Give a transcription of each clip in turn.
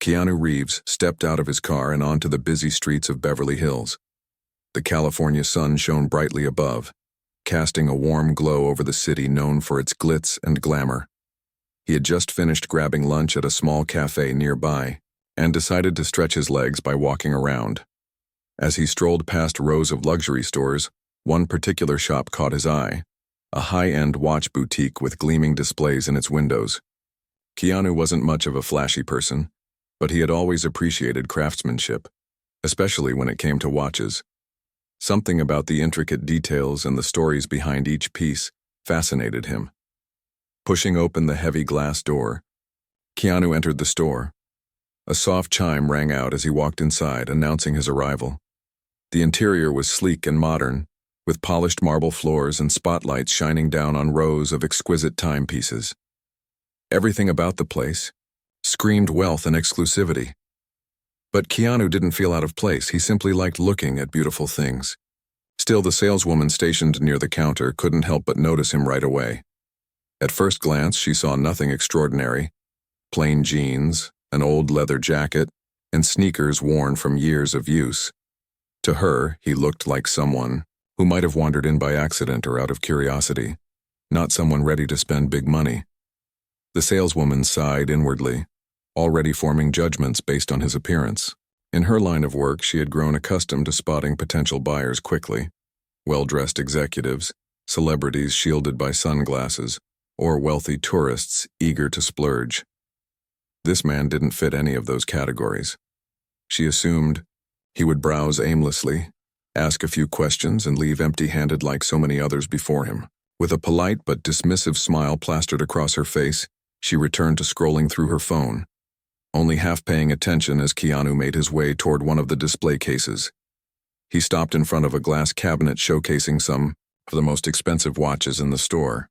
Keanu Reeves stepped out of his car and onto the busy streets of Beverly Hills. The California sun shone brightly above, casting a warm glow over the city known for its glitz and glamour. He had just finished grabbing lunch at a small cafe nearby and decided to stretch his legs by walking around. As he strolled past rows of luxury stores, one particular shop caught his eye, a high-end watch boutique with gleaming displays in its windows. Keanu wasn't much of a flashy person, but he had always appreciated craftsmanship, especially when it came to watches. Something about the intricate details and the stories behind each piece fascinated him. Pushing open the heavy glass door, Keanu entered the store. A soft chime rang out as he walked inside, announcing his arrival. The interior was sleek and modern, with polished marble floors and spotlights shining down on rows of exquisite timepieces. Everything about the place screamed wealth and exclusivity. But Keanu didn't feel out of place. He simply liked looking at beautiful things. Still, the saleswoman stationed near the counter couldn't help but notice him right away. At first glance, she saw nothing extraordinary: plain jeans, an old leather jacket, and sneakers worn from years of use. To her, he looked like someone who might have wandered in by accident or out of curiosity, not someone ready to spend big money. The saleswoman sighed inwardly, already forming judgments based on his appearance. In her line of work, she had grown accustomed to spotting potential buyers quickly: well-dressed executives, celebrities shielded by sunglasses, or wealthy tourists eager to splurge. This man didn't fit any of those categories. She assumed he would browse aimlessly, ask a few questions, and leave empty-handed like so many others before him. With a polite but dismissive smile plastered across her face, she returned to scrolling through her phone, only half paying attention as Keanu made his way toward one of the display cases. He stopped in front of a glass cabinet showcasing some of the most expensive watches in the store.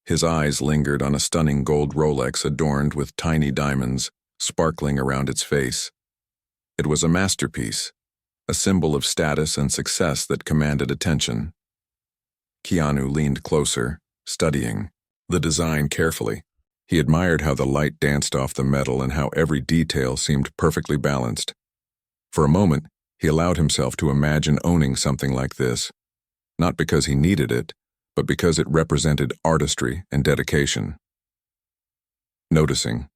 His eyes lingered on a stunning gold Rolex adorned with tiny diamonds sparkling around its face. It was a masterpiece, a symbol of status and success that commanded attention. Keanu leaned closer, studying the design carefully. He admired how the light danced off the metal and how every detail seemed perfectly balanced. For a moment, he allowed himself to imagine owning something like this, not because he needed it, but because it represented artistry and dedication. Noticing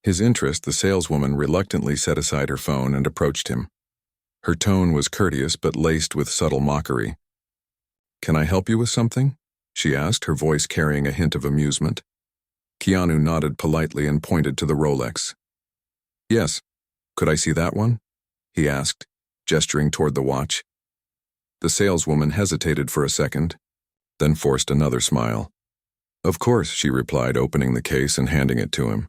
his interest, the saleswoman reluctantly set aside her phone and approached him. Her tone was courteous but laced with subtle mockery. "Can I help you with something?" she asked, her voice carrying a hint of amusement. Keanu nodded politely and pointed to the Rolex. "Yes, could I see that one?" he asked, gesturing toward the watch. The saleswoman hesitated for a second, then forced another smile. "Of course," she replied, opening the case and handing it to him.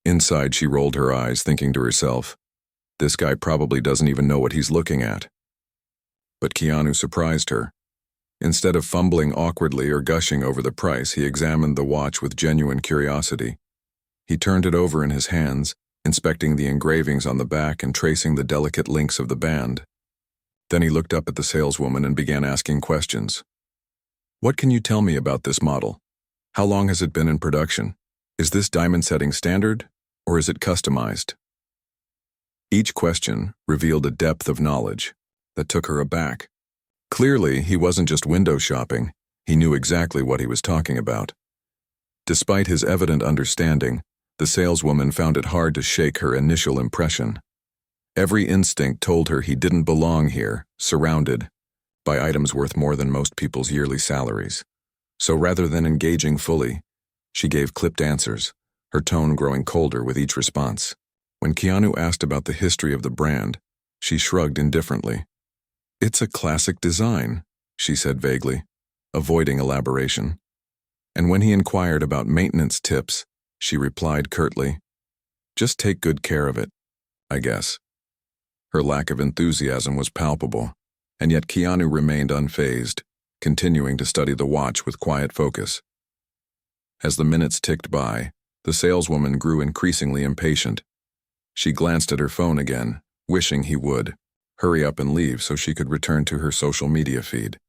Inside, she rolled her eyes, thinking to herself, "This guy probably doesn't even know what he's looking at." But Keanu surprised her. Instead of fumbling awkwardly or gushing over the price, he examined the watch with genuine curiosity. He turned it over in his hands, inspecting the engravings on the back and tracing the delicate links of the band. Then he looked up at the saleswoman and began asking questions. "What can you tell me about this model? How long has it been in production? Is this diamond setting standard, or is it customized?" Each question revealed a depth of knowledge that took her aback. Clearly, he wasn't just window shopping. He knew exactly what he was talking about. Despite his evident understanding, the saleswoman found it hard to shake her initial impression. Every instinct told her he didn't belong here, surrounded by items worth more than most people's yearly salaries. So rather than engaging fully, she gave clipped answers, her tone growing colder with each response. When Keanu asked about the history of the brand, she shrugged indifferently. "It's a classic design," she said vaguely, avoiding elaboration. And when he inquired about maintenance tips, she replied curtly, "Just take good care of it, I guess." Her lack of enthusiasm was palpable, and yet Keanu remained unfazed, continuing to study the watch with quiet focus. As the minutes ticked by, the saleswoman grew increasingly impatient. She glanced at her phone again, wishing he would hurry up and leave so she could return to her social media feed.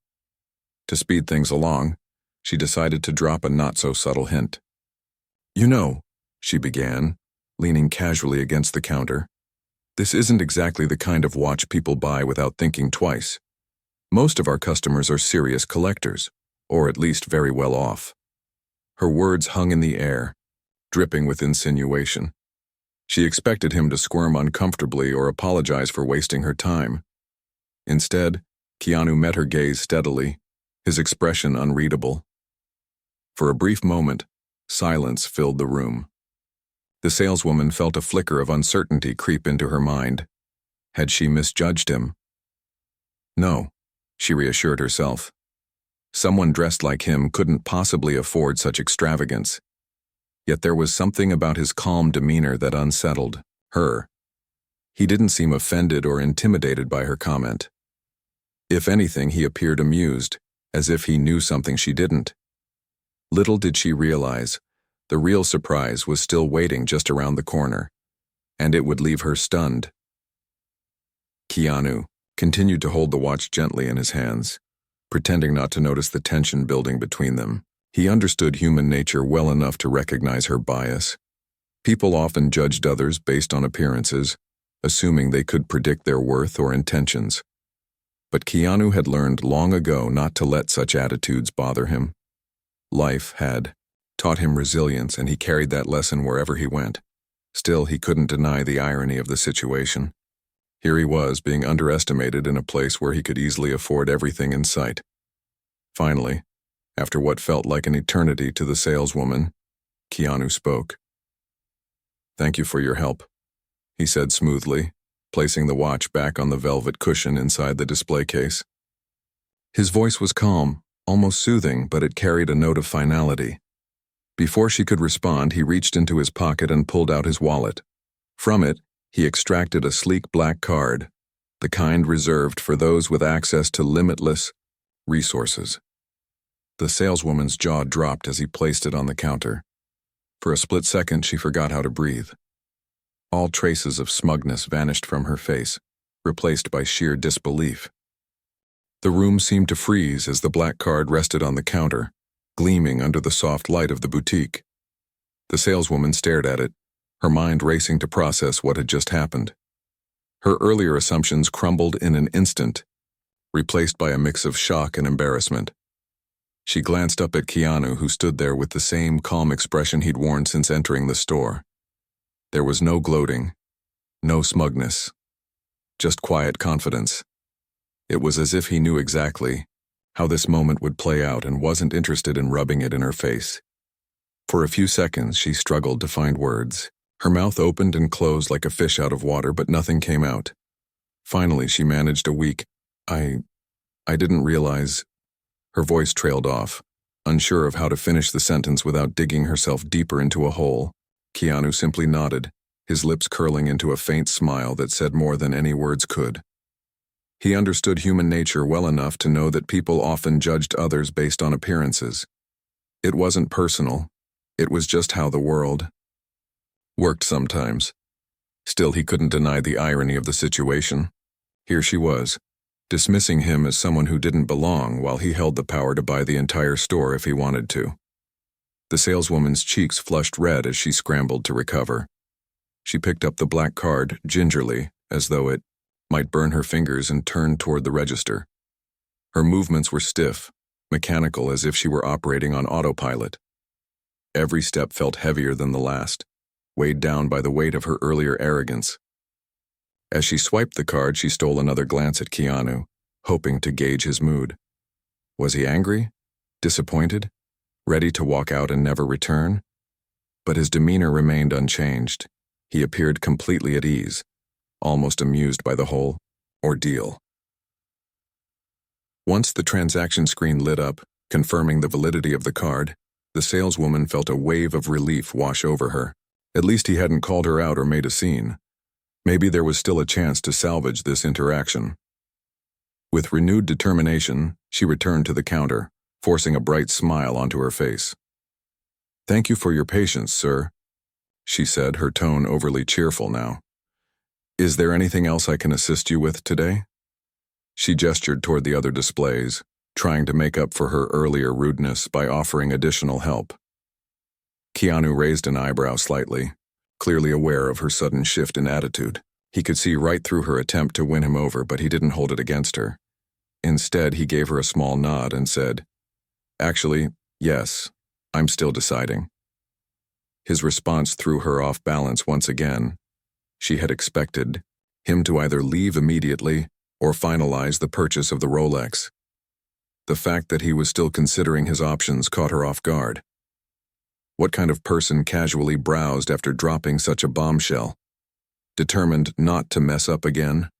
To speed things along, she decided to drop a not-so-subtle hint. "You know," she began, leaning casually against the counter. This isn't exactly the kind of watch people buy without thinking twice. Most of our customers are serious collectors, or at least very well off. Her words hung in the air, dripping with insinuation. She expected him to squirm uncomfortably or apologize for wasting her time. Instead, Keanu met her gaze steadily, his expression unreadable. For a brief moment, silence filled the room. The saleswoman felt a flicker of uncertainty creep into her mind. Had she misjudged him? No, she reassured herself. Someone dressed like him couldn't possibly afford such extravagance. Yet there was something about his calm demeanor that unsettled her. He didn't seem offended or intimidated by her comment. If anything, he appeared amused, as if he knew something she didn't. Little did she realize, the real surprise was still waiting just around the corner, and it would leave her stunned. Keanu continued to hold the watch gently in his hands, pretending not to notice the tension building between them. He understood human nature well enough to recognize her bias. People often judged others based on appearances, assuming they could predict their worth or intentions. But Keanu had learned long ago not to let such attitudes bother him. Life had taught him resilience, and he carried that lesson wherever he went. Still, he couldn't deny the irony of the situation. Here he was, being underestimated in a place where he could easily afford everything in sight. Finally, after what felt like an eternity to the saleswoman, Keanu spoke. "Thank you for your help," he said smoothly, placing the watch back on the velvet cushion inside the display case. His voice was calm, almost soothing, but it carried a note of finality. Before she could respond, he reached into his pocket and pulled out his wallet. From it, he extracted a sleek black card, the kind reserved for those with access to limitless resources. The saleswoman's jaw dropped as he placed it on the counter. For a split second, she forgot how to breathe. All traces of smugness vanished from her face, replaced by sheer disbelief. The room seemed to freeze as the black card rested on the counter, gleaming under the soft light of the boutique. The saleswoman stared at it, her mind racing to process what had just happened. Her earlier assumptions crumbled in an instant, replaced by a mix of shock and embarrassment. She glanced up at Keanu, who stood there with the same calm expression he'd worn since entering the store. There was no gloating, no smugness, just quiet confidence. It was as if he knew exactly how this moment would play out and wasn't interested in rubbing it in her face. For a few seconds, she struggled to find words. Her mouth opened and closed like a fish out of water, but nothing came out. Finally, she managed a weak, I didn't realize. Her voice trailed off, unsure of how to finish the sentence without digging herself deeper into a hole. Keanu simply nodded, his lips curling into a faint smile that said more than any words could. He understood human nature well enough to know that people often judged others based on appearances. It wasn't personal, it was just how the world worked sometimes. Still, he couldn't deny the irony of the situation. Here she was, dismissing him as someone who didn't belong while he held the power to buy the entire store if he wanted to. The saleswoman's cheeks flushed red as she scrambled to recover. She picked up the black card gingerly, as though it might burn her fingers, and turned toward the register. Her movements were stiff, mechanical, as if she were operating on autopilot. Every step felt heavier than the last, weighed down by the weight of her earlier arrogance. As she swiped the card, she stole another glance at Keanu, hoping to gauge his mood. Was he angry? Disappointed? Ready to walk out and never return? But his demeanor remained unchanged. He appeared completely at ease, almost amused by the whole ordeal. Once the transaction screen lit up, confirming the validity of the card, the saleswoman felt a wave of relief wash over her. At least he hadn't called her out or made a scene. Maybe there was still a chance to salvage this interaction. With renewed determination, she returned to the counter, forcing a bright smile onto her face. "Thank you for your patience, sir," she said, her tone overly cheerful now. "Is there anything else I can assist you with today?" She gestured toward the other displays, trying to make up for her earlier rudeness by offering additional help. Keanu raised an eyebrow slightly, clearly aware of her sudden shift in attitude. He could see right through her attempt to win him over, but he didn't hold it against her. Instead, he gave her a small nod and said, "Actually, yes, I'm still deciding." His response threw her off balance once again. She had expected him to either leave immediately or finalize the purchase of the Rolex. The fact that he was still considering his options caught her off guard. What kind of person casually browsed after dropping such a bombshell? Determined not to mess up again,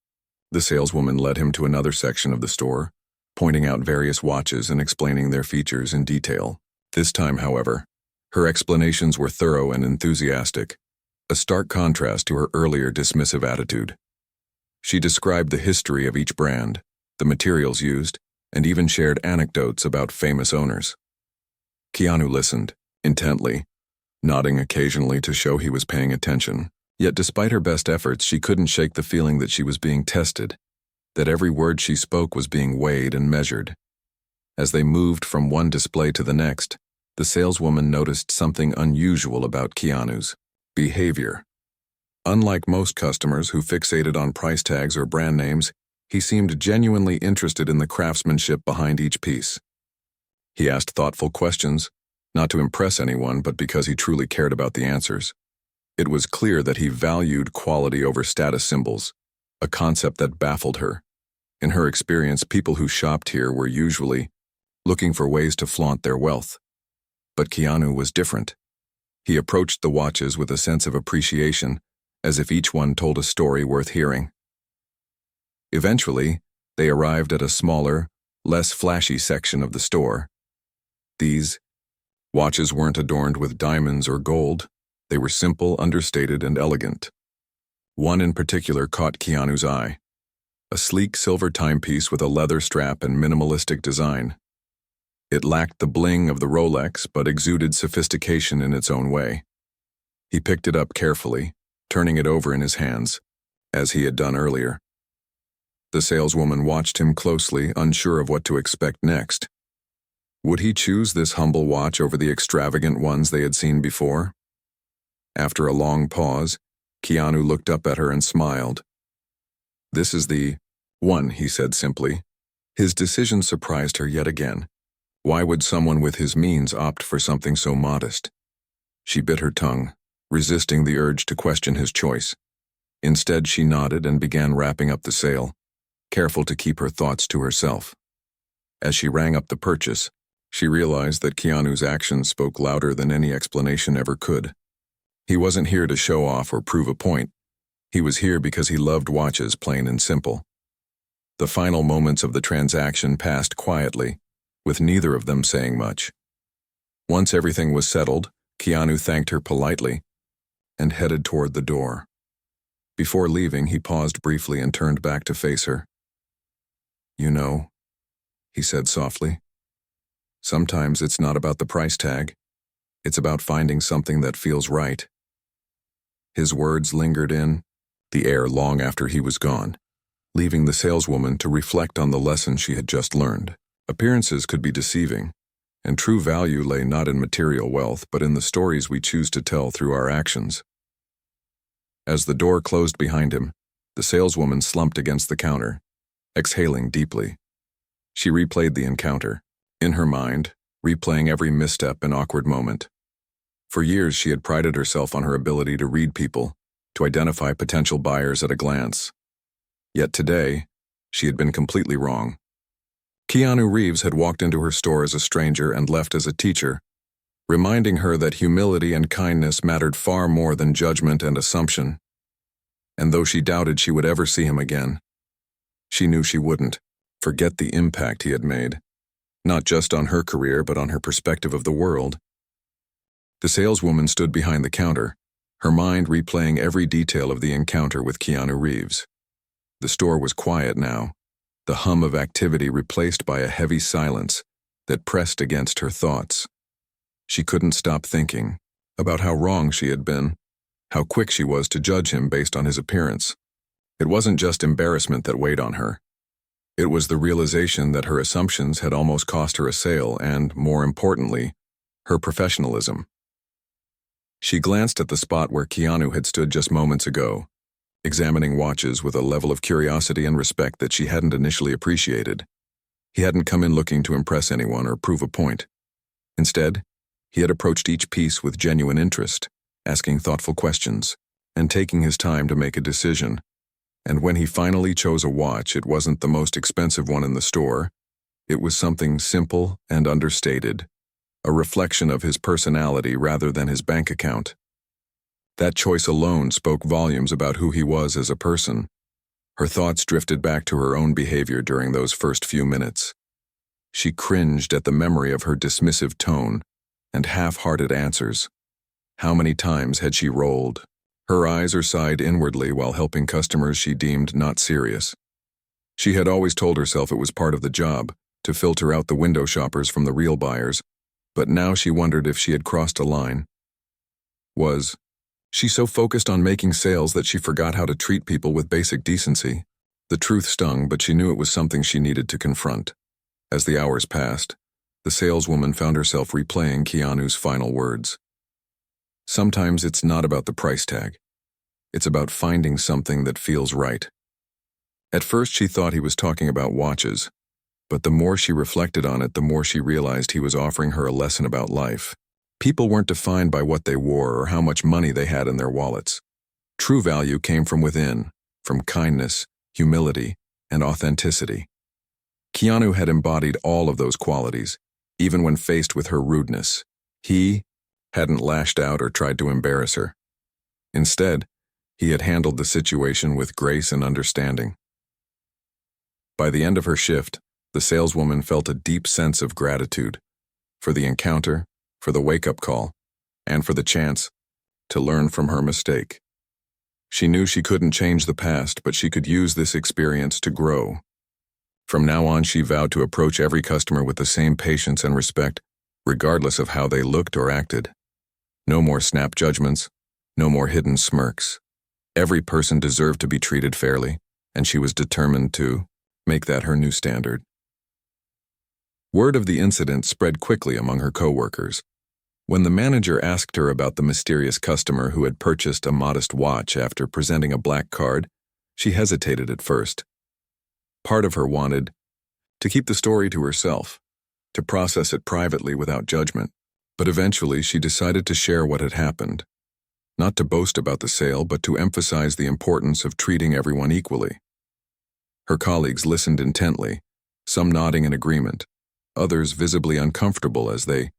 the saleswoman led him to another section of the store, pointing out various watches and explaining their features in detail. This time, however, her explanations were thorough and enthusiastic, a stark contrast to her earlier dismissive attitude. She described the history of each brand, the materials used, and even shared anecdotes about famous owners. Keanu listened, intently, nodding occasionally to show he was paying attention. Yet despite her best efforts, she couldn't shake the feeling that she was being tested, that every word she spoke was being weighed and measured. As they moved from one display to the next, the saleswoman noticed something unusual about Keanu's behavior. Unlike most customers who fixated on price tags or brand names, he seemed genuinely interested in the craftsmanship behind each piece. He asked thoughtful questions, not to impress anyone, but because he truly cared about the answers. It was clear that he valued quality over status symbols, a concept that baffled her. In her experience, people who shopped here were usually looking for ways to flaunt their wealth. But Keanu was different. He approached the watches with a sense of appreciation, as if each one told a story worth hearing. Eventually, they arrived at a smaller, less flashy section of the store. These watches weren't adorned with diamonds or gold. They were simple, understated, and elegant. One in particular caught Keanu's eye. A sleek silver timepiece with a leather strap and minimalistic design. It lacked the bling of the Rolex, but exuded sophistication in its own way. He picked it up carefully, turning it over in his hands, as he had done earlier. The saleswoman watched him closely, unsure of what to expect next. Would he choose this humble watch over the extravagant ones they had seen before? After a long pause, Keanu looked up at her and smiled. "This is the one," he said simply. His decision surprised her yet again. Why would someone with his means opt for something so modest? She bit her tongue, resisting the urge to question his choice. Instead, she nodded and began wrapping up the sale, careful to keep her thoughts to herself. As she rang up the purchase, she realized that Keanu's actions spoke louder than any explanation ever could. He wasn't here to show off or prove a point. He was here because he loved watches, plain and simple. The final moments of the transaction passed quietly, with neither of them saying much. Once everything was settled, Keanu thanked her politely and headed toward the door. Before leaving, he paused briefly and turned back to face her. "You know," he said softly, "sometimes it's not about the price tag. It's about finding something that feels right." His words lingered in the air long after he was gone, leaving the saleswoman to reflect on the lesson she had just learned. Appearances could be deceiving, and true value lay not in material wealth but in the stories we choose to tell through our actions. As the door closed behind him, the saleswoman slumped against the counter, exhaling deeply. She replayed the encounter, in her mind, replaying every misstep and awkward moment. For years, she had prided herself on her ability to read people, to identify potential buyers at a glance. Yet today, she had been completely wrong. Keanu Reeves had walked into her store as a stranger and left as a teacher, reminding her that humility and kindness mattered far more than judgment and assumption. And though she doubted she would ever see him again, she knew she wouldn't forget the impact he had made, not just on her career but on her perspective of the world. The saleswoman stood behind the counter, her mind replaying every detail of the encounter with Keanu Reeves. The store was quiet now, the hum of activity replaced by a heavy silence that pressed against her thoughts. She couldn't stop thinking about how wrong she had been, how quick she was to judge him based on his appearance. It wasn't just embarrassment that weighed on her. It was the realization that her assumptions had almost cost her a sale and, more importantly, her professionalism. She glanced at the spot where Keanu had stood just moments ago, examining watches with a level of curiosity and respect that she hadn't initially appreciated. He hadn't come in looking to impress anyone or prove a point. Instead, he had approached each piece with genuine interest, asking thoughtful questions, and taking his time to make a decision. And when he finally chose a watch, it wasn't the most expensive one in the store. It was something simple and understated, a reflection of his personality rather than his bank account. That choice alone spoke volumes about who he was as a person. Her thoughts drifted back to her own behavior during those first few minutes. She cringed at the memory of her dismissive tone and half-hearted answers. How many times had she rolled her eyes or sighed inwardly while helping customers she deemed not serious? She had always told herself it was part of the job, to filter out the window shoppers from the real buyers, but now she wondered if she had crossed a line. Was she so focused on making sales that she forgot how to treat people with basic decency? The truth stung, but she knew it was something she needed to confront. As the hours passed, the saleswoman found herself replaying Keanu's final words. Sometimes it's not about the price tag. It's about finding something that feels right. At first she thought he was talking about watches, but the more she reflected on it, the more she realized he was offering her a lesson about life. People weren't defined by what they wore or how much money they had in their wallets. True value came from within, from kindness, humility, and authenticity. Keanu had embodied all of those qualities, even when faced with her rudeness. He hadn't lashed out or tried to embarrass her. Instead, he had handled the situation with grace and understanding. By the end of her shift, the saleswoman felt a deep sense of gratitude for the encounter, for the wake-up call, and for the chance to learn from her mistake. She knew she couldn't change the past, but she could use this experience to grow. From now on, she vowed to approach every customer with the same patience and respect, regardless of how they looked or acted. No more snap judgments, no more hidden smirks. Every person deserved to be treated fairly, and she was determined to make that her new standard. Word of the incident spread quickly among her coworkers. When the manager asked her about the mysterious customer who had purchased a modest watch after presenting a black card, she hesitated at first. Part of her wanted to keep the story to herself, to process it privately without judgment, but eventually she decided to share what had happened, not to boast about the sale, but to emphasize the importance of treating everyone equally. Her colleagues listened intently, some nodding in agreement, others visibly uncomfortable as they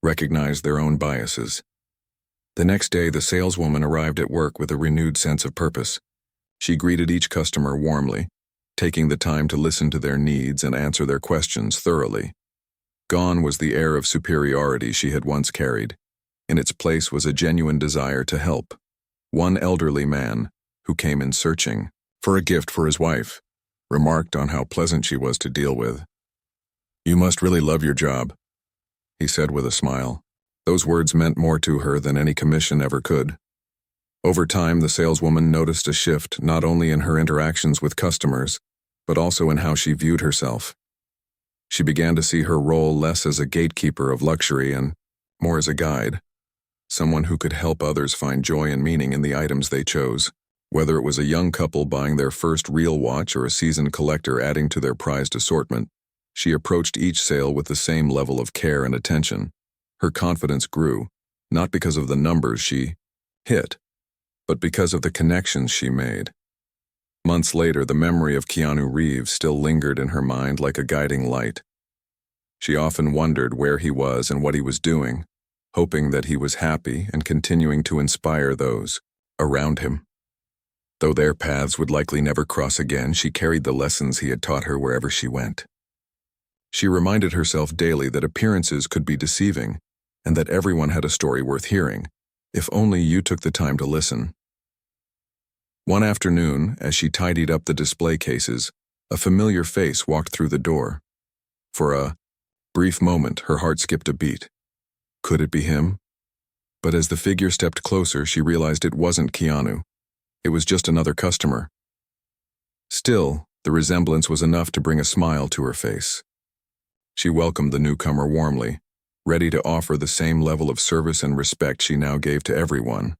recognized their own biases. The next day, the saleswoman arrived at work with a renewed sense of purpose. She greeted each customer warmly, taking the time to listen to their needs and answer their questions thoroughly. Gone was the air of superiority she had once carried. In its place was a genuine desire to help. One elderly man, who came in searching for a gift for his wife, remarked on how pleasant she was to deal with. "You must really love your job," he said with a smile. Those words meant more to her than any commission ever could. Over time, the saleswoman noticed a shift not only in her interactions with customers, but also in how she viewed herself. She began to see her role less as a gatekeeper of luxury and more as a guide, someone who could help others find joy and meaning in the items they chose. Whether it was a young couple buying their first real watch or a seasoned collector adding to their prized assortment, she approached each sale with the same level of care and attention. Her confidence grew, not because of the numbers she hit, but because of the connections she made. Months later, the memory of Keanu Reeves still lingered in her mind like a guiding light. She often wondered where he was and what he was doing, hoping that he was happy and continuing to inspire those around him. Though their paths would likely never cross again, she carried the lessons he had taught her wherever she went. She reminded herself daily that appearances could be deceiving, and that everyone had a story worth hearing, if only you took the time to listen. One afternoon, as she tidied up the display cases, a familiar face walked through the door. For a brief moment, her heart skipped a beat. Could it be him? But as the figure stepped closer, she realized it wasn't Keanu. It was just another customer. Still, the resemblance was enough to bring a smile to her face. She welcomed the newcomer warmly, ready to offer the same level of service and respect she now gave to everyone.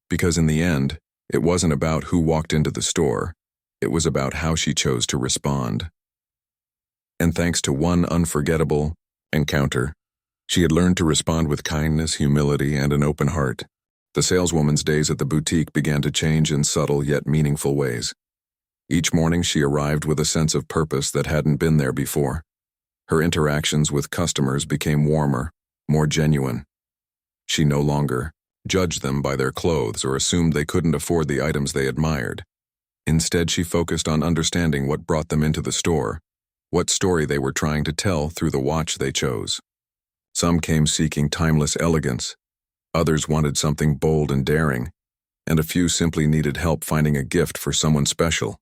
Because in the end, it wasn't about who walked into the store, it was about how she chose to respond. And thanks to one unforgettable encounter, she had learned to respond with kindness, humility, and an open heart. The saleswoman's days at the boutique began to change in subtle yet meaningful ways. Each morning she arrived with a sense of purpose that hadn't been there before. Her interactions with customers became warmer, more genuine. She no longer judged them by their clothes or assumed they couldn't afford the items they admired. Instead, she focused on understanding what brought them into the store, what story they were trying to tell through the watch they chose. Some came seeking timeless elegance, others wanted something bold and daring, and a few simply needed help finding a gift for someone special.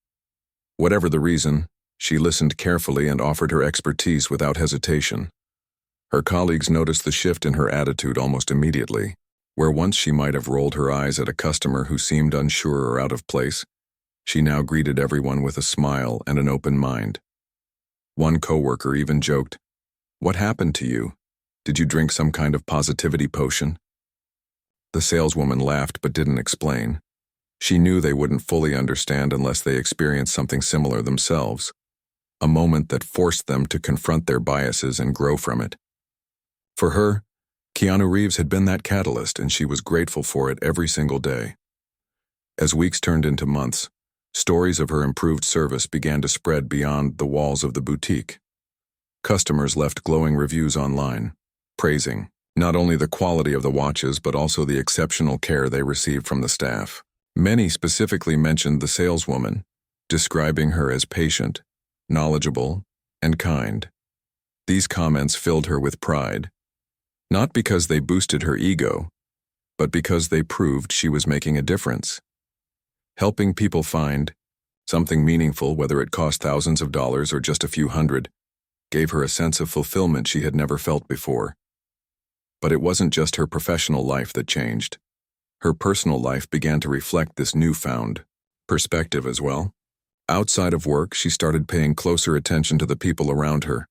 Whatever the reason, she listened carefully and offered her expertise without hesitation. Her colleagues noticed the shift in her attitude almost immediately. Where once she might have rolled her eyes at a customer who seemed unsure or out of place, she now greeted everyone with a smile and an open mind. One coworker even joked, "What happened to you? Did you drink some kind of positivity potion?" The saleswoman laughed but didn't explain. She knew they wouldn't fully understand unless they experienced something similar themselves, a moment that forced them to confront their biases and grow from it. For her, Keanu Reeves had been that catalyst, and she was grateful for it every single day. As weeks turned into months, stories of her improved service began to spread beyond the walls of the boutique. Customers left glowing reviews online, praising not only the quality of the watches but also the exceptional care they received from the staff. Many specifically mentioned the saleswoman, describing her as patient, knowledgeable, and kind. These comments filled her with pride, not because they boosted her ego, but because they proved she was making a difference. Helping people find something meaningful, whether it cost thousands of dollars or just a few hundred, gave her a sense of fulfillment she had never felt before. But it wasn't just her professional life that changed. Her personal life began to reflect this newfound perspective as well. Outside of work, she started paying closer attention to the people around her,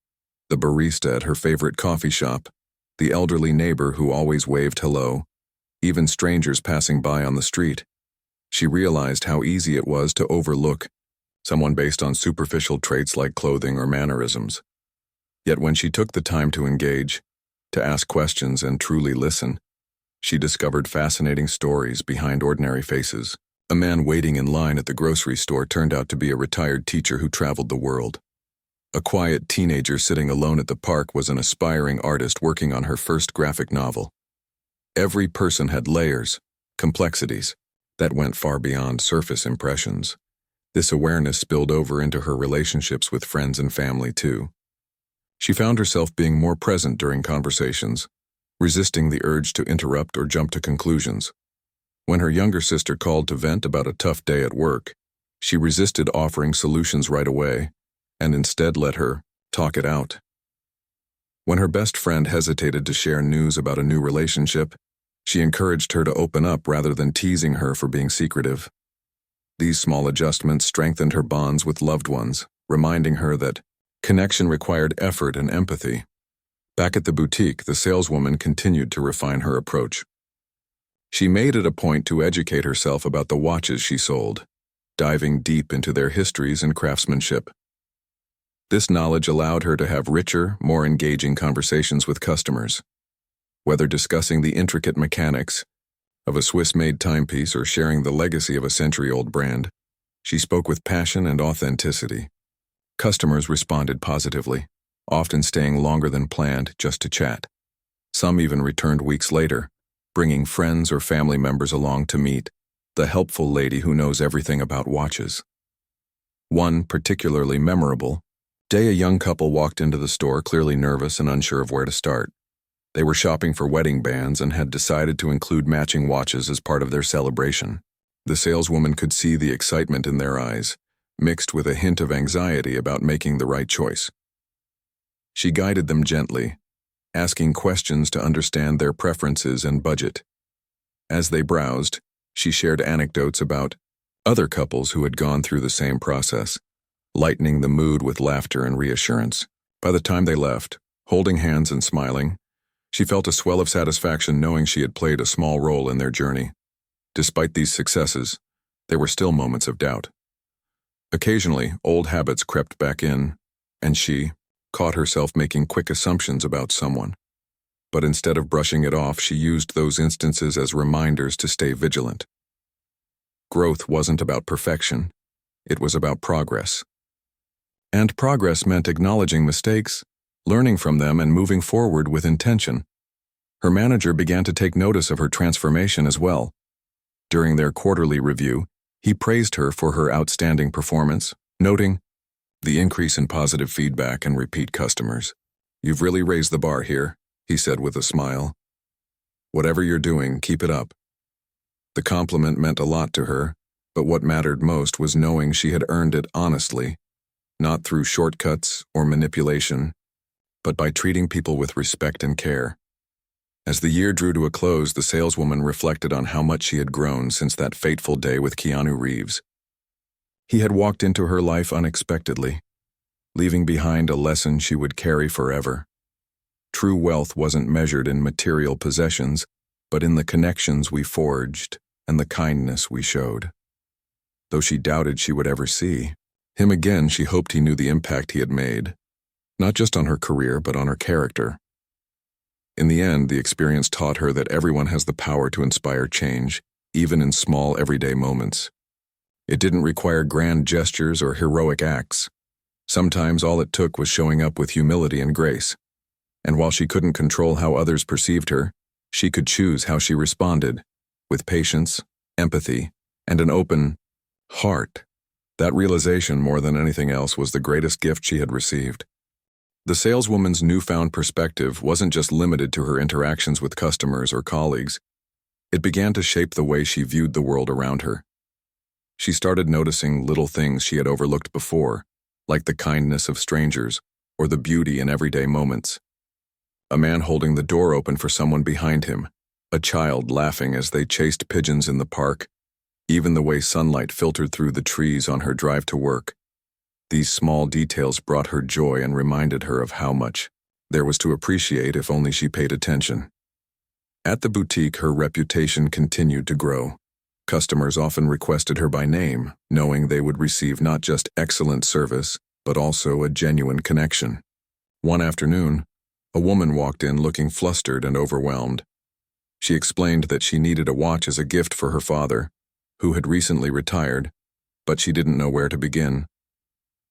the barista at her favorite coffee shop, the elderly neighbor who always waved hello, even strangers passing by on the street. She realized how easy it was to overlook someone based on superficial traits like clothing or mannerisms. Yet when she took the time to engage, to ask questions and truly listen, she discovered fascinating stories behind ordinary faces. A man waiting in line at the grocery store turned out to be a retired teacher who traveled the world. A quiet teenager sitting alone at the park was an aspiring artist working on her first graphic novel. Every person had layers, complexities, that went far beyond surface impressions. This awareness spilled over into her relationships with friends and family too. She found herself being more present during conversations, resisting the urge to interrupt or jump to conclusions. When her younger sister called to vent about a tough day at work, she resisted offering solutions right away, and instead let her talk it out. When her best friend hesitated to share news about a new relationship, she encouraged her to open up rather than teasing her for being secretive. These small adjustments strengthened her bonds with loved ones, reminding her that connection required effort and empathy. Back at the boutique, the saleswoman continued to refine her approach. She made it a point to educate herself about the watches she sold, diving deep into their histories and craftsmanship. This knowledge allowed her to have richer, more engaging conversations with customers. Whether discussing the intricate mechanics of a Swiss-made timepiece or sharing the legacy of a century-old brand, she spoke with passion and authenticity. Customers responded positively, often staying longer than planned just to chat. Some even returned weeks later, bringing friends or family members along to meet the helpful lady who knows everything about watches. One particularly memorable day, a young couple walked into the store clearly nervous and unsure of where to start. They were shopping for wedding bands and had decided to include matching watches as part of their celebration. The saleswoman could see the excitement in their eyes, mixed with a hint of anxiety about making the right choice. She guided them gently, asking questions to understand their preferences and budget. As they browsed, she shared anecdotes about other couples who had gone through the same process, lightening the mood with laughter and reassurance. By the time they left, holding hands and smiling, She felt a swell of satisfaction knowing she had played a small role in their journey. Despite these successes, there were still moments of doubt. Occasionally, old habits crept back in, and she caught herself making quick assumptions about someone. But instead of brushing it off, she used those instances as reminders to stay vigilant. Growth wasn't about perfection, it was about progress. And progress meant acknowledging mistakes, learning from them, and moving forward with intention. Her manager began to take notice of her transformation as well. During their quarterly review, he praised her for her outstanding performance, noting the increase in positive feedback and repeat customers. "You've really raised the bar here," he said with a smile. "Whatever you're doing, keep it up." The compliment meant a lot to her, but what mattered most was knowing she had earned it honestly, not through shortcuts or manipulation, but by treating people with respect and care. As the year drew to a close, the saleswoman reflected on how much she had grown since that fateful day with Keanu Reeves. He had walked into her life unexpectedly, leaving behind a lesson she would carry forever. True wealth wasn't measured in material possessions, but in the connections we forged and the kindness we showed. Though she doubted she would ever see him again, she hoped he knew the impact he had made, not just on her career, but on her character. In the end, the experience taught her that everyone has the power to inspire change, even in small, everyday moments. It didn't require grand gestures or heroic acts. Sometimes all it took was showing up with humility and grace. And while she couldn't control how others perceived her, she could choose how she responded, with patience, empathy, and an open heart. That realization, more than anything else, was the greatest gift she had received. The saleswoman's newfound perspective wasn't just limited to her interactions with customers or colleagues. It began to shape the way she viewed the world around her. She started noticing little things she had overlooked before, like the kindness of strangers or the beauty in everyday moments. A man holding the door open for someone behind him, a child laughing as they chased pigeons in the park, even the way sunlight filtered through the trees on her drive to work. These small details brought her joy and reminded her of how much there was to appreciate if only she paid attention. At the boutique, her reputation continued to grow. Customers often requested her by name, knowing they would receive not just excellent service, but also a genuine connection. One afternoon, a woman walked in looking flustered and overwhelmed. She explained that she needed a watch as a gift for her father, who had recently retired, but she didn't know where to begin.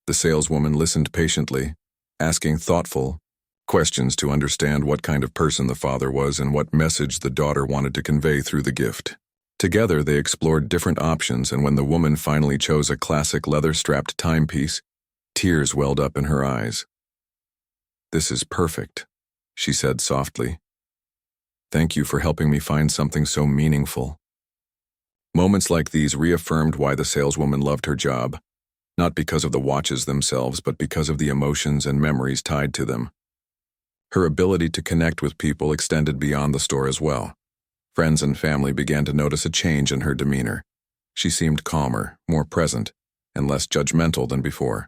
The saleswoman listened patiently, asking thoughtful questions to understand what kind of person the father was and what message the daughter wanted to convey through the gift. Together, they explored different options, and when the woman finally chose a classic leather-strapped timepiece, tears welled up in her eyes. "This is perfect," she said softly. "Thank you for helping me find something so meaningful." Moments like these reaffirmed why the saleswoman loved her job, not because of the watches themselves, but because of the emotions and memories tied to them. Her ability to connect with people extended beyond the store as well. Friends and family began to notice a change in her demeanor. She seemed calmer, more present, and less judgmental than before.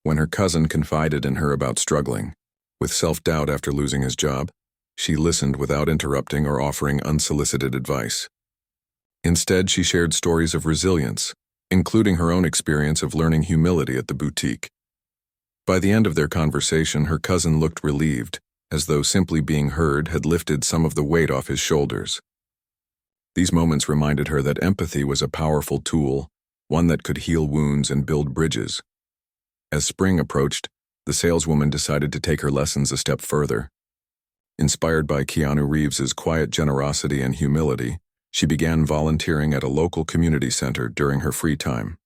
When her cousin confided in her about struggling with self-doubt after losing his job, she listened without interrupting or offering unsolicited advice. Instead, she shared stories of resilience, including her own experience of learning humility at the boutique. By the end of their conversation, her cousin looked relieved, as though simply being heard had lifted some of the weight off his shoulders. These moments reminded her that empathy was a powerful tool, one that could heal wounds and build bridges. As spring approached, the saleswoman decided to take her lessons a step further. Inspired by Keanu Reeves's quiet generosity and humility, she began volunteering at a local community center during her free time.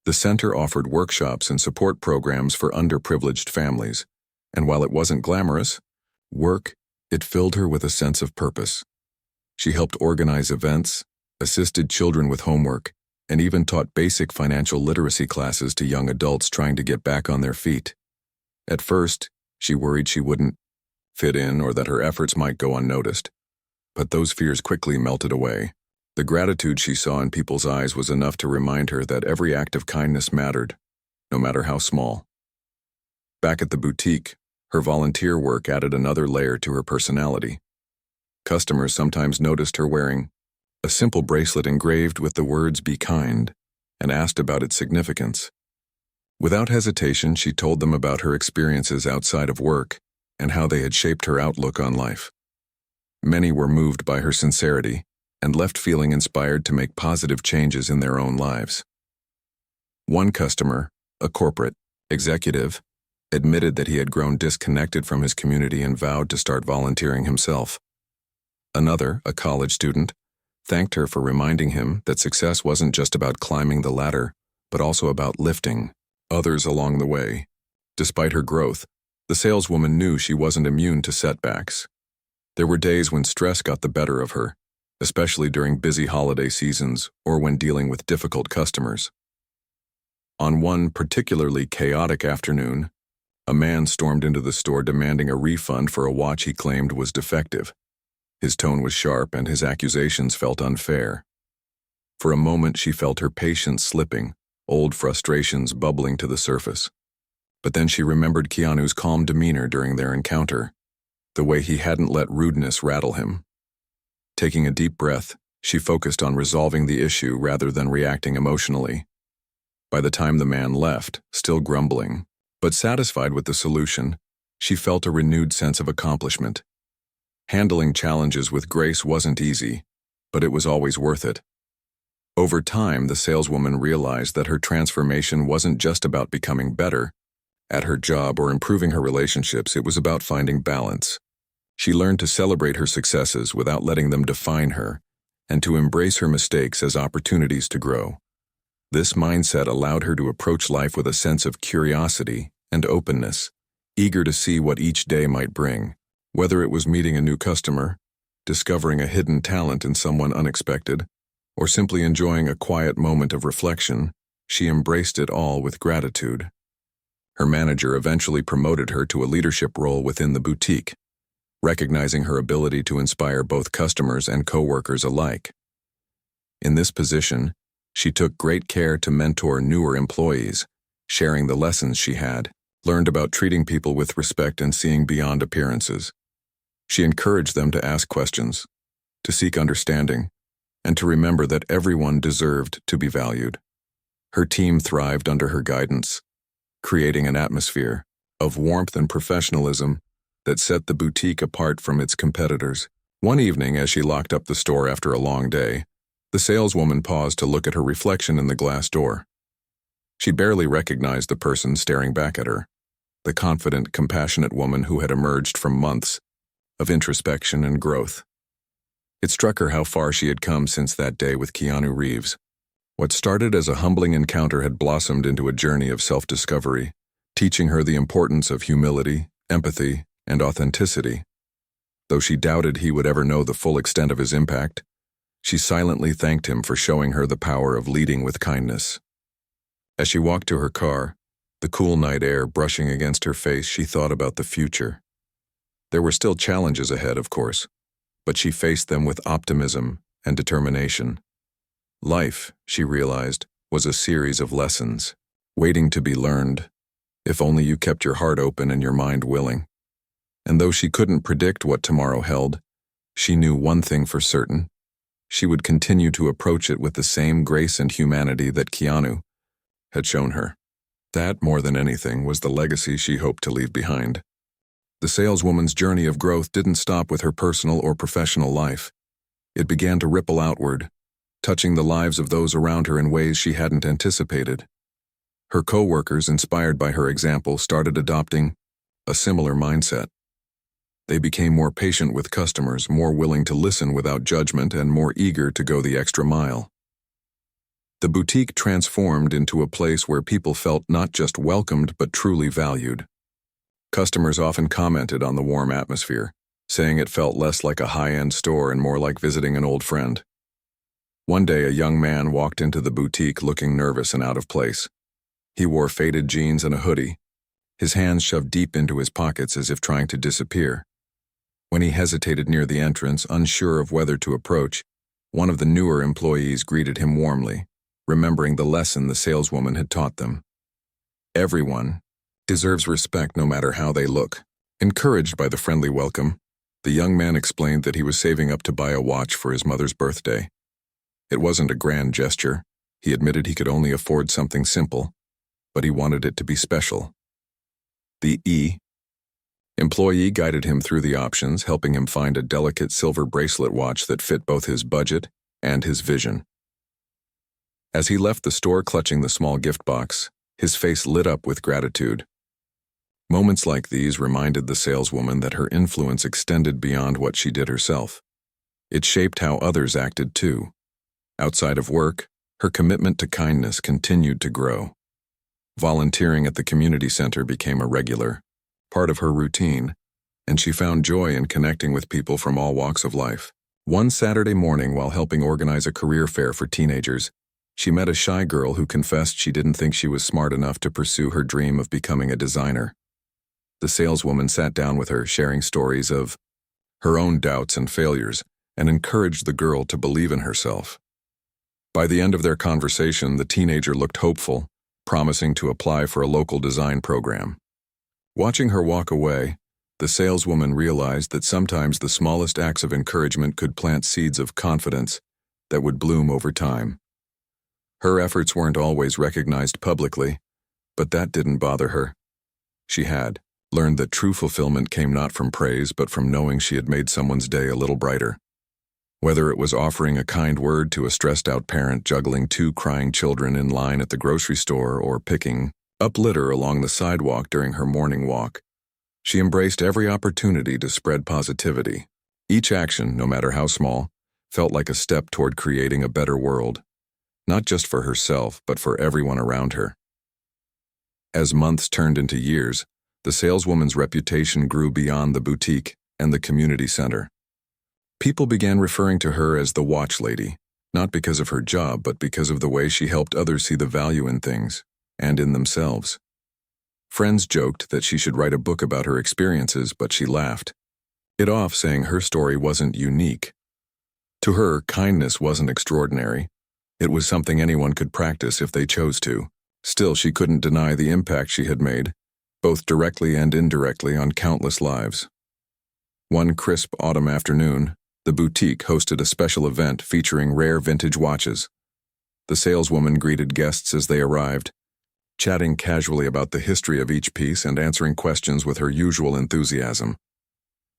The center offered workshops and support programs for underprivileged families, and while it wasn't glamorous work, it filled her with a sense of purpose. She helped organize events, assisted children with homework, and even taught basic financial literacy classes to young adults trying to get back on their feet. At first, she worried she wouldn't fit in or that her efforts might go unnoticed. But those fears quickly melted away. The gratitude she saw in people's eyes was enough to remind her that every act of kindness mattered, no matter how small. Back at the boutique, Her volunteer work added another layer to her personality. Customers sometimes noticed her wearing a simple bracelet engraved with the words "Be kind," and asked about its significance. Without hesitation, she told them about her experiences outside of work and how they had shaped her outlook on life. Many were moved by her sincerity and left feeling inspired to make positive changes in their own lives. One customer, a corporate executive, admitted that he had grown disconnected from his community and vowed to start volunteering himself. Another, a college student, thanked her for reminding him that success wasn't just about climbing the ladder, but also about lifting others along the way. Despite her growth, the saleswoman knew she wasn't immune to setbacks. There were days when stress got the better of her, especially during busy holiday seasons or when dealing with difficult customers. On one particularly chaotic afternoon, a man stormed into the store demanding a refund for a watch he claimed was defective. His tone was sharp and his accusations felt unfair. For a moment she felt her patience slipping, old frustrations bubbling to the surface. But then she remembered Keanu's calm demeanor during their encounter, the way he hadn't let rudeness rattle him. Taking a deep breath, she focused on resolving the issue rather than reacting emotionally. By the time the man left, still grumbling, but satisfied with the solution, she felt a renewed sense of accomplishment. Handling challenges with grace wasn't easy, but it was always worth it. Over time, the saleswoman realized that her transformation wasn't just about becoming better at her job or improving her relationships, it was about finding balance. She learned to celebrate her successes without letting them define her, and to embrace her mistakes as opportunities to grow. This mindset allowed her to approach life with a sense of curiosity and openness, eager to see what each day might bring. Whether it was meeting a new customer, discovering a hidden talent in someone unexpected, or simply enjoying a quiet moment of reflection, she embraced it all with gratitude. Her manager eventually promoted her to a leadership role within the boutique, recognizing her ability to inspire both customers and coworkers alike. In this position, she took great care to mentor newer employees, sharing the lessons she had learned about treating people with respect and seeing beyond appearances. She encouraged them to ask questions, to seek understanding, and to remember that everyone deserved to be valued. Her team thrived under her guidance, creating an atmosphere of warmth and professionalism that set the boutique apart from its competitors. One evening, as she locked up the store after a long day, the saleswoman paused to look at her reflection in the glass door. She barely recognized the person staring back at her, the confident, compassionate woman who had emerged from months of introspection and growth. It struck her how far she had come since that day with Keanu Reeves. What started as a humbling encounter had blossomed into a journey of self-discovery, teaching her the importance of humility, empathy, and authenticity. Though she doubted he would ever know the full extent of his impact, she silently thanked him for showing her the power of leading with kindness. As she walked to her car, the cool night air brushing against her face, she thought about the future. There were still challenges ahead, of course, but she faced them with optimism and determination. Life, she realized, was a series of lessons, waiting to be learned, if only you kept your heart open and your mind willing. And though she couldn't predict what tomorrow held, she knew one thing for certain: she would continue to approach it with the same grace and humanity that Keanu had shown her. That, more than anything, was the legacy she hoped to leave behind. The saleswoman's journey of growth didn't stop with her personal or professional life. It began to ripple outward, touching the lives of those around her in ways she hadn't anticipated. Her co-workers, inspired by her example, started adopting a similar mindset. They became more patient with customers, more willing to listen without judgment, and more eager to go the extra mile. The boutique transformed into a place where people felt not just welcomed but truly valued. Customers often commented on the warm atmosphere, saying it felt less like a high-end store and more like visiting an old friend. One day, a young man walked into the boutique looking nervous and out of place. He wore faded jeans and a hoodie, his hands shoved deep into his pockets as if trying to disappear. When he hesitated near the entrance, unsure of whether to approach, one of the newer employees greeted him warmly, remembering the lesson the saleswoman had taught them. Everyone deserves respect no matter how they look. Encouraged by the friendly welcome, the young man explained that he was saving up to buy a watch for his mother's birthday. It wasn't a grand gesture. He admitted he could only afford something simple, but he wanted it to be special. The employee guided him through the options, helping him find a delicate silver bracelet watch that fit both his budget and his vision. As he left the store clutching the small gift box, his face lit up with gratitude. Moments like these reminded the saleswoman that her influence extended beyond what she did herself. It shaped how others acted too. Outside of work, her commitment to kindness continued to grow. Volunteering at the community center became a regular part of her routine, and she found joy in connecting with people from all walks of life. One Saturday morning, while helping organize a career fair for teenagers, she met a shy girl who confessed she didn't think she was smart enough to pursue her dream of becoming a designer. The saleswoman sat down with her, sharing stories of her own doubts and failures, and encouraged the girl to believe in herself. By the end of their conversation, the teenager looked hopeful, promising to apply for a local design program. Watching her walk away, the saleswoman realized that sometimes the smallest acts of encouragement could plant seeds of confidence that would bloom over time. Her efforts weren't always recognized publicly, but that didn't bother her. She had learned that true fulfillment came not from praise but from knowing she had made someone's day a little brighter. Whether it was offering a kind word to a stressed-out parent juggling 2 crying children in line at the grocery store or picking up litter along the sidewalk during her morning walk, she embraced every opportunity to spread positivity. Each action, no matter how small, felt like a step toward creating a better world, not just for herself but for everyone around her. As months turned into years, the saleswoman's reputation grew beyond the boutique and the community center. People began referring to her as the watch lady, not because of her job but because of the way she helped others see the value in things, and in themselves. Friends joked that she should write a book about her experiences, but she laughed it off, saying her story wasn't unique. To her, kindness wasn't extraordinary. It was something anyone could practice if they chose to. Still, she couldn't deny the impact she had made, both directly and indirectly, on countless lives. One crisp autumn afternoon, the boutique hosted a special event featuring rare vintage watches. The saleswoman greeted guests as they arrived, chatting casually about the history of each piece and answering questions with her usual enthusiasm.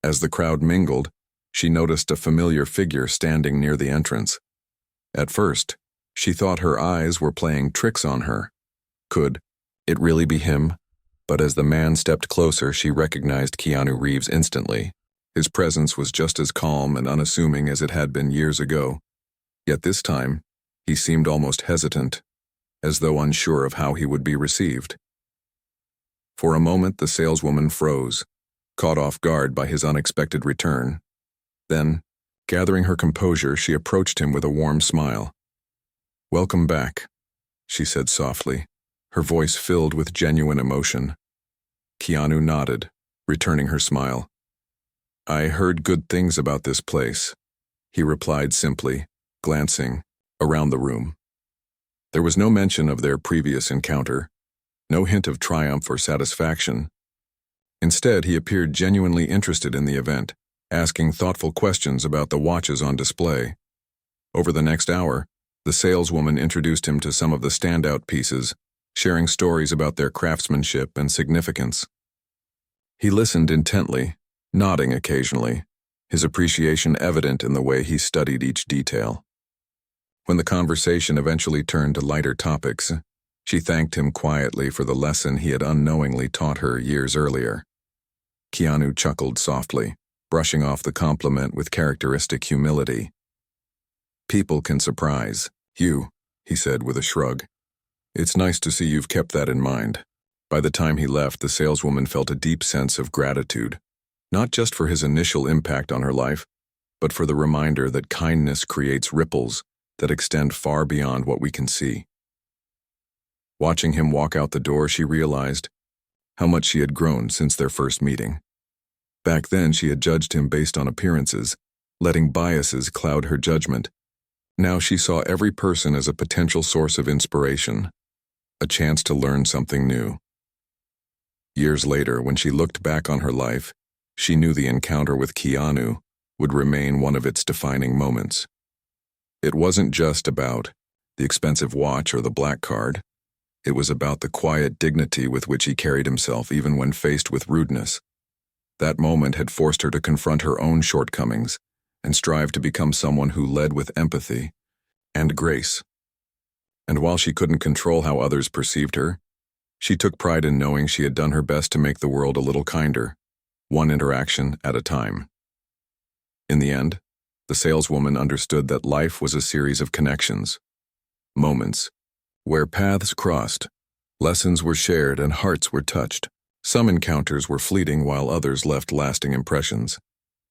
As the crowd mingled, she noticed a familiar figure standing near the entrance. At first, she thought her eyes were playing tricks on her. Could it really be him? But as the man stepped closer, she recognized Keanu Reeves instantly. His presence was just as calm and unassuming as it had been years ago. Yet this time, he seemed almost hesitant, as though unsure of how he would be received. For a moment, the saleswoman froze, caught off guard by his unexpected return. Then, gathering her composure, she approached him with a warm smile. "Welcome back," she said softly, her voice filled with genuine emotion. Keanu nodded, returning her smile. "I heard good things about this place," he replied simply, glancing around the room. There was no mention of their previous encounter, no hint of triumph or satisfaction. Instead, he appeared genuinely interested in the event, asking thoughtful questions about the watches on display. Over the next hour, the saleswoman introduced him to some of the standout pieces, sharing stories about their craftsmanship and significance. He listened intently, nodding occasionally, his appreciation evident in the way he studied each detail. When the conversation eventually turned to lighter topics, she thanked him quietly for the lesson he had unknowingly taught her years earlier. Keanu chuckled softly, brushing off the compliment with characteristic humility. "People can surprise you," he said with a shrug. "It's nice to see you've kept that in mind." By the time he left, the saleswoman felt a deep sense of gratitude, not just for his initial impact on her life, but for the reminder that kindness creates ripples that extend far beyond what we can see. Watching him walk out the door, she realized how much she had grown since their first meeting. Back then, she had judged him based on appearances, letting biases cloud her judgment. Now she saw every person as a potential source of inspiration, a chance to learn something new. Years later, when she looked back on her life, she knew the encounter with Keanu would remain one of its defining moments. It wasn't just about the expensive watch or the black card. It was about the quiet dignity with which he carried himself even when faced with rudeness. That moment had forced her to confront her own shortcomings and strive to become someone who led with empathy and grace. And while she couldn't control how others perceived her, she took pride in knowing she had done her best to make the world a little kinder, one interaction at a time. In the end, the saleswoman understood that life was a series of connections, moments, where paths crossed, lessons were shared, and hearts were touched. Some encounters were fleeting while others left lasting impressions.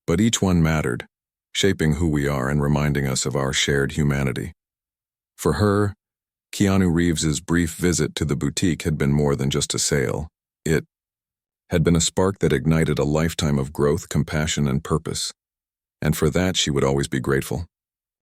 But each one mattered, shaping who we are and reminding us of our shared humanity. For her, Keanu Reeves's brief visit to the boutique had been more than just a sale. It had been a spark that ignited a lifetime of growth, compassion, and purpose. And for that, she would always be grateful.